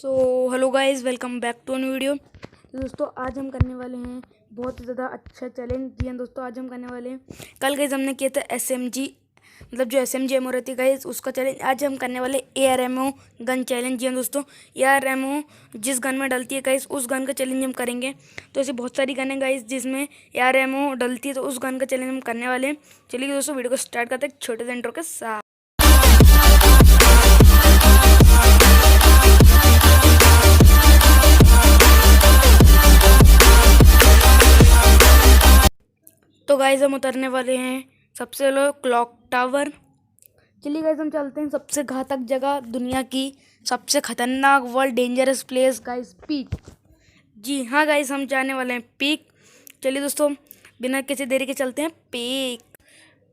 So hello guys, welcome back to new video. तो दोस्तों आज हम करने वाले हैं बहुत ही ज़्यादा अच्छा चैलेंज। जी हाँ दोस्तों, आज हम करने वाले हैं, कल गाइस हमने किया था SMG, मतलब जो SMG एमओ रहती है गाइस उसका चैलेंज। आज हम करने वाले ARMO गन चैलेंज। जी हाँ दोस्तों, ARMO जिस गन में डलती है गाइस उस गन का चैलेंज हम करेंगे। तो ऐसी बहुत सारी गन है गाइस जिसमें ARMO डलती है, तो उस गन का चैलेंज हम करने वाले हैं। चलिए दोस्तों वीडियो को स्टार्ट करते हैं छोटे से इंट्रो के साथ। तो गाइस हम उतरने वाले हैं सबसे लो क्लॉक टावर। चलिए गाइस हम चलते हैं सबसे घातक जगह, दुनिया की सबसे खतरनाक world dangerous place guys, peak. जी हाँ गाइस, हम जाने वाले हैं पीक। चलिए दोस्तों बिना किसी देरी के चलते हैं पीक।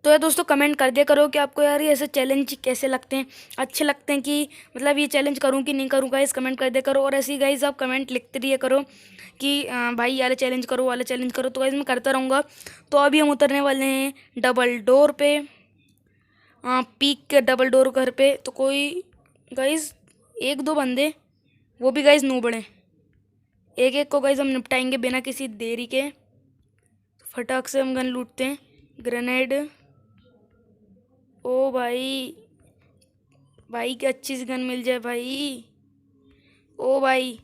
तो यार दोस्तों कमेंट कर दिया करो कि आपको यार ये ऐसे चैलेंज कैसे लगते हैं, अच्छे लगते हैं कि मतलब ये चैलेंज करूं कि नहीं करूं। गाइस कमेंट कर दिया करो, और ऐसे ही गाइस आप कमेंट लिखते रहिए करो कि भाई ये वाला चैलेंज करो, वाला चैलेंज करो। तो गाइस मैं करता रहूँगा। तो अभी हम उतरने वाले हैं डबल डोर पे, पीक के डबल डोर घर पे। तो कोई गाइस एक दो बंदे, वो भी गाइस नूबड़े, एक एक को गाइस हम निपटाएंगे बिना किसी देरी के। फटाक से हम गन लूटते हैं। ग्रेनेड, ओ भाई, भाई की अच्छी सी गन मिल जाए भाई। ओ भाई,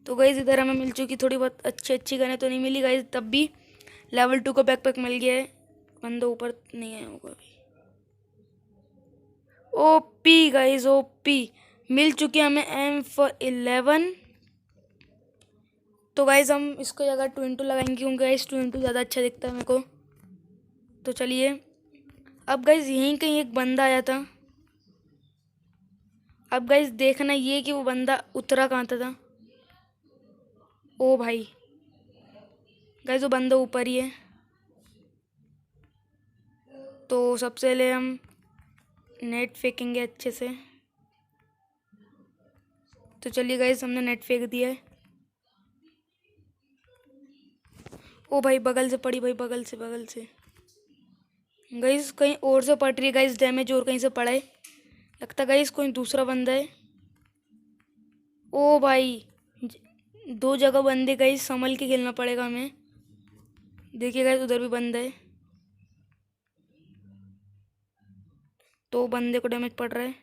तो गाइस इधर हमें मिल चुकी थोड़ी बहुत अच्छी गनें, तो नहीं मिली गाइस तब भी। लेवल 2 का बैकपैक मिल गया है। बंदा ऊपर नहीं आया होगा अभी। ओपी गाइस, ओपी मिल चुकी है हमें M411। तो गाइस हम इसको जगह 2x2 लगाएंगे क्योंकि गाइस 2x2 ज़्यादा अच्छा दिखता है मेरे को। तो चलिए अब गाइस यहीं कहीं एक बंदा आया था। अब गाइस देखना ये कि वो बंदा उतरा कहाँ था। ओ भाई गाइस वो बंदा ऊपर ही है। तो सबसे पहले हम नेट फेंकेंगे अच्छे से। तो चलिए गाइस हमने नेट फेंक दिया है। ओ भाई बगल से पड़ी भाई, बगल से गाइस कहीं और से पड़ रही है गाइस, डैमेज और कहीं से पड़ा है। लगता गाइस कोई दूसरा बंदा है। ओ भाई दो जगह बंदे गाइस, संभल के खेलना पड़ेगा हमें। देखिए गाइस उधर भी बंदा है, तो बंदे को डैमेज पड़ रहा है।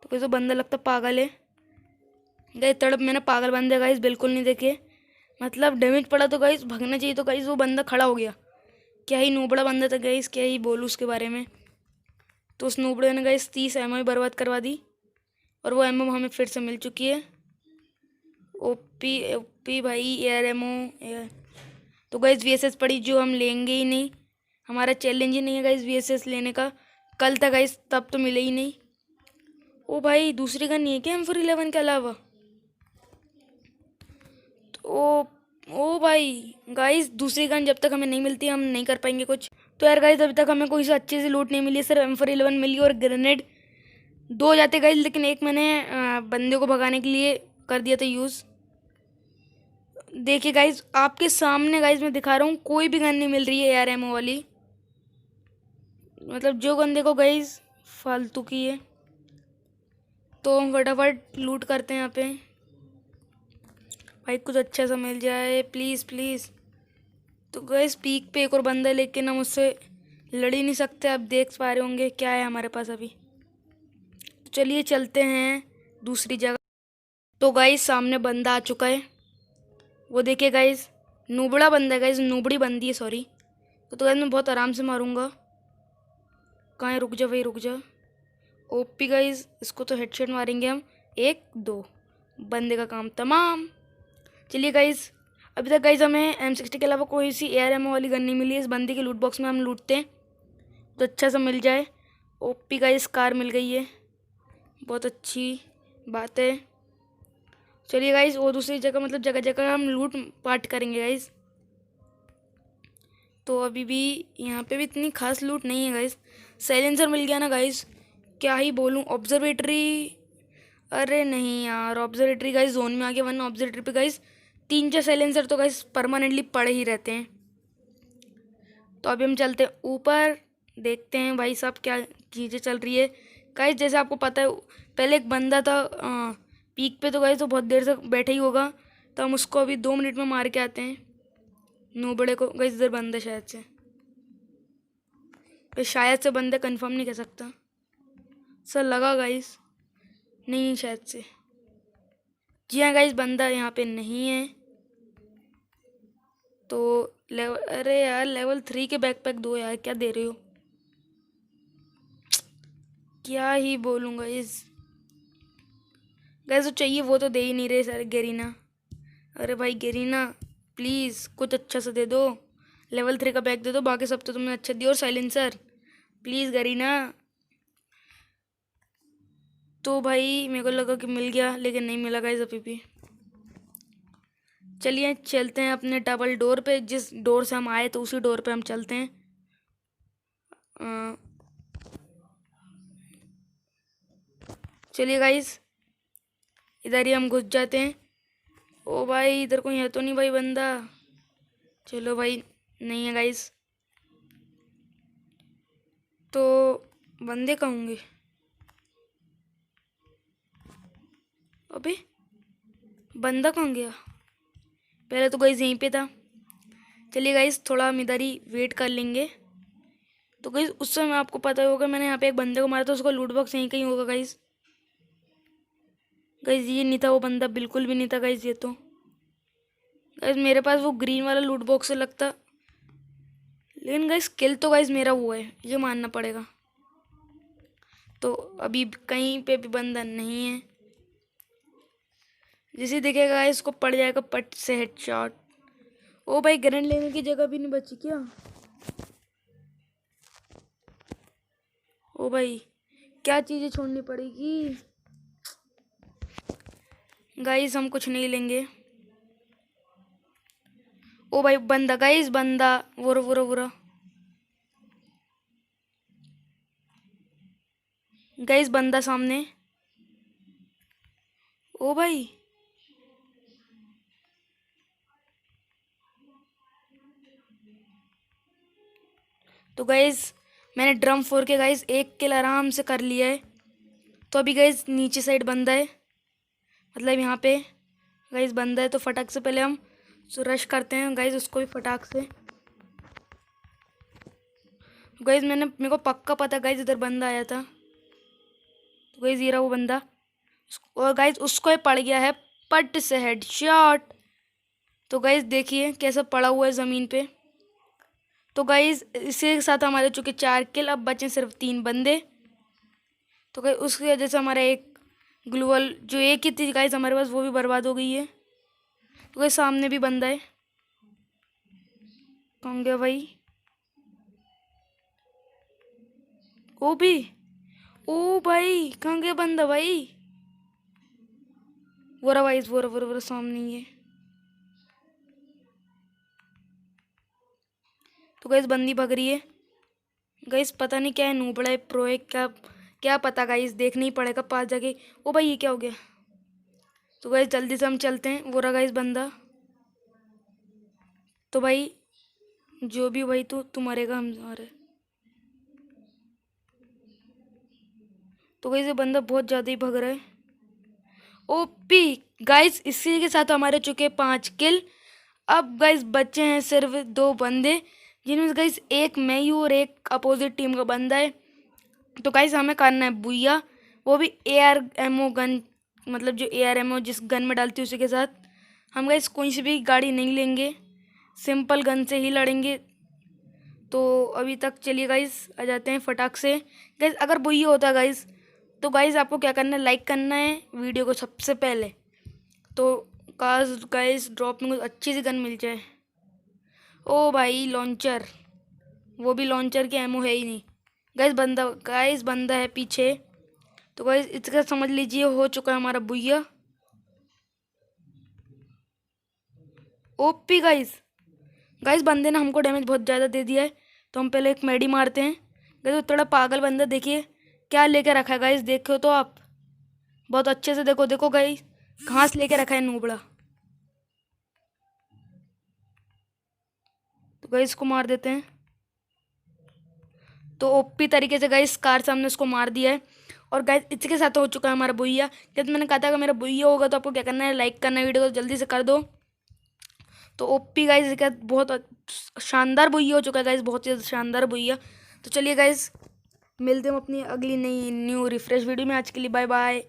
तो कैसे बंदा लगता पागल है गाइस, तड़प मैंने पागल बंदे गाइस बिल्कुल नहीं देखे। मतलब डैमेज पड़ा तो गाइस भागना चाहिए, तो गाइस वो बंदा खड़ा हो गया। क्या ही नूबड़ा बंदा था गाइस, क्या ही बोलूँ उसके बारे में। तो उस नूबड़े ने गाइस 30 एमओ बर्बाद करवा दी, और वो एमओ हमें फिर से मिल चुकी है। ओपी ओपी भाई ARMO। तो गाइस VSS पड़ी जो हम लेंगे ही नहीं, हमारा चैलेंज ही नहीं है गाइस VSS लेने का। कल तक गाइस तब तो मिले ही नहीं। ओ भाई दूसरी गन नहीं है क्या M411 के अलावा? तो ओ भाई गाइस दूसरी गन जब तक हमें नहीं मिलती हम नहीं कर पाएंगे कुछ। तो यार गाइस अभी तक हमें कोई से अच्छी सी लूट नहीं मिली, सिर्फ M411 मिली और ग्रेनेड। दो जाते गाइस, लेकिन एक मैंने बंदे को भगाने के लिए कर दिया था यूज़। देखिए गाइस आपके सामने गाइस मैं दिखा रहा हूँ, कोई भी गन नहीं मिल रही है ARMO वाली। मतलब जो गन देखो गाइस फालतू की है। तो हम फटाफट लूट करते हैं यहाँ पे। भाई कुछ अच्छा सा मिल जाए प्लीज़ प्लीज़। तो गाइस पीक पे एक और बंदा है, लेकिन हम उससे लड़ ही नहीं सकते। आप देख पा रहे होंगे क्या है हमारे पास अभी। तो चलिए चलते हैं दूसरी जगह। तो गाइस सामने बंदा आ चुका है, वो देखिए गाइस। नूबड़ा बंदा है गाइस, नूबड़ी बंदी है सॉरी। तो गाइस मैं बहुत आराम से मारूंगा। कहाँ है? रुक जा भाई रुक जा। ओपी गाइस इसको तो हेडशॉट मारेंगे हम। 1 2 बंदे का काम तमाम। चलिए गाइस अभी तक गाइस हमें M60 के अलावा कोई सी ARMO वाली गन नहीं मिली है। इस बंदी के लूट बॉक्स में हम लूटते हैं तो अच्छा सा मिल जाए। ओपी गाइस कार मिल गई है, बहुत अच्छी बात है। चलिए गाइस वो दूसरी जगह, मतलब जगह जगह हम लूट पाट करेंगे गाइस। तो अभी भी यहाँ पे भी इतनी खास लूट नहीं है गाइस। साइलेंसर मिल गया ना गाइस, क्या ही बोलूँ। ऑब्जर्वेटरी, अरे नहीं यार ऑब्जर्वेटरी गाइस जोन में आ गया, वरना ऑब्जर्वेटरी पे गाइस 3-4 साइलेंसर तो गाइस परमानेंटली पड़े ही रहते हैं। तो अभी हम चलते हैं ऊपर। देखते हैं भाई साहब क्या चीज़ें चल रही है। गाइस जैसे आपको पता है पहले एक बंदा था पीक पे, तो गाइस तो बहुत देर से बैठा ही होगा, तो हम उसको अभी 2 मिनट में मार के आते हैं नूबड़े को। गाइस इधर बंदा शायद से, पे शायद से बंदे कंफर्म नहीं कर सकता सर, लगा गाइस नहीं शायद से। जी हाँ गाइस बंदा यहाँ पे नहीं है। तो लेवल, अरे यार लेवल 3 के बैकपैक दो यार, क्या दे रहे हो, क्या ही बोलूँगा इस गाइस, जो चाहिए वो तो दे ही नहीं रहे सर। गेरीना, अरे भाई गेरीना प्लीज़ कुछ अच्छा सा दे दो, लेवल 3 का बैग दे दो, बाकी सब तो तुमने अच्छा दिया। और साइलेंसर प्लीज़ गेरीना। तो भाई मेरे को लगा कि मिल गया, लेकिन नहीं मिला गाइस अभी भी। चलिए चलते हैं अपने डबल डोर पे, जिस डोर से हम आए तो उसी डोर पे हम चलते हैं। चलिए गाइस इधर ही हम घुस जाते हैं। ओ भाई इधर कोई है तो नहीं भाई बंदा, चलो भाई नहीं है गाइस। तो बंदे कहाँ होंगे, अबे बंदा कहाँ गया, पहले तो गाइस यहीं पे था। चलिए गाइस थोड़ा हम इधर ही वेट कर लेंगे। तो गाइस उस समय आपको पता होगा मैंने यहाँ पे एक बंदे को मारा था, उसका लूट बॉक्स यहीं कहीं होगा गाइस। गाइस ये नहीं था वो बंदा, बिल्कुल भी नहीं था गाइस ये तो। गाइस मेरे पास वो ग्रीन वाला लूट बॉक्स से लगता, लेकिन गाइस किल तो गाइस मेरा हुआ है, ये मानना पड़ेगा। तो अभी कहीं पे भी बंदा नहीं है, जिसे दिखेगा इसको पड़ जाएगा पट से हेडशॉट। ओ भाई ग्रेनेड लेने की जगह भी नहीं बची क्या, ओ भाई क्या चीज़ें छोड़नी पड़ेगी। गाइस हम कुछ नहीं लेंगे। ओ भाई बंदा, गाइस बंदा, वुरा वुरा वुरा, गाइस बंदा सामने। ओ भाई तो गाइस मैंने ड्रम फोड़ के गाइस एक किल आराम से कर लिया है। तो अभी गाइस नीचे साइड बंदा है, मतलब यहाँ पे गाइस बंदा है, तो फटाक से पहले हम रश करते हैं गाइस उसको भी फटाक से। गाइस मेरे को पक्का पता गाइस इधर बंदा आया था, तो गाइस ये रहा वो बंदा, और गाइस उसको ही पड़ गया है पट से हेडशॉट। तो गाइस देखिए कैसा पड़ा हुआ है ज़मीन पे। तो गाइस इसी साथ हमारे चुके 4 किल, अब बचे सिर्फ 3 बंदे। तो गाइस उसकी वजह से हमारा एक ग्लूवल जो एक ही थी गाइस हमारे पास, वो भी बर्बाद हो गई है। तो गाइस सामने भी बंदा है, कौन गया भाई, ओ भी, ओ भाई कहाँ गया बंदा भाई, वो रहा भाई, वो रहा सामने ही है। तो गाइस बंदी भग रही है, गाइस पता नहीं क्या है, नूबड़ा है प्रो है क्या, क्या पता गाइस देखना ही पड़ेगा पास जाके। ओ भाई ये क्या हो गया। तो गाइस जल्दी से हम चलते हैं, वो रहा गाइस बंदा। तो भाई जो भी भाई तू मरेगा, हम सारे। तो गाइस ये बंदा बहुत ज़्यादा ही भग रहा है। ओपी गाइस इसी के साथ हमारे चुके 5 किल। अब गाइस बचे हैं सिर्फ 2 बंदे, जिनमें गाइस एक मैं ही हूँ और एक अपोजिट टीम का बंदा है। तो गाइस हमें करना है बुया, वो भी एआर एमओ गन, मतलब जो एआर एमओ जिस गन में डालती है उसी के साथ। हम गाइस कोई सी भी गाड़ी नहीं लेंगे, सिंपल गन से ही लड़ेंगे। तो अभी तक चलिए गाइस आ जाते हैं फटाक से। गाइस अगर बुया होता गाइस, तो गाइस आपको क्या करना है, लाइक करना है वीडियो को सबसे पहले। तो काश गाइस ड्रॉप में कुछ अच्छी सी गन मिल जाए। ओ भाई लॉन्चर, वो भी लॉन्चर की एमओ है ही नहीं। गाइस बंदा है पीछे। तो गाइस इसका समझ लीजिए हो चुका है हमारा बुया। ओपी गाइस, गाइस बंदे ने हमको डैमेज बहुत ज़्यादा दे दिया है, तो हम पहले एक मेडी मारते हैं। गाइस वो थोड़ा पागल बंदा, देखिए क्या लेके रखा है गाइस, देखो तो आप बहुत अच्छे से देखो, देखो गाइस घास लेके रखा है नूबड़ा। तो गाइस इसको मार देते हैं। तो ओपी तरीके से गाइस कार से हमने उसको मार दिया है। और गाइस इसी के साथ हो चुका है हमारा बुइया। जैसे मैंने कहा था अगर मेरा बुइया होगा तो आपको क्या करना है, लाइक करना है वीडियो को, जल्दी से कर दो। तो ओपी गाइस इसका बहुत शानदार बुइया हो चुका है गाइस, बहुत ही शानदार बुइया। तो चलिए गाइस मिलते हैं हम अपनी अगली नई न्यू रिफ्रेश वीडियो में। आज के लिए बाय बाय।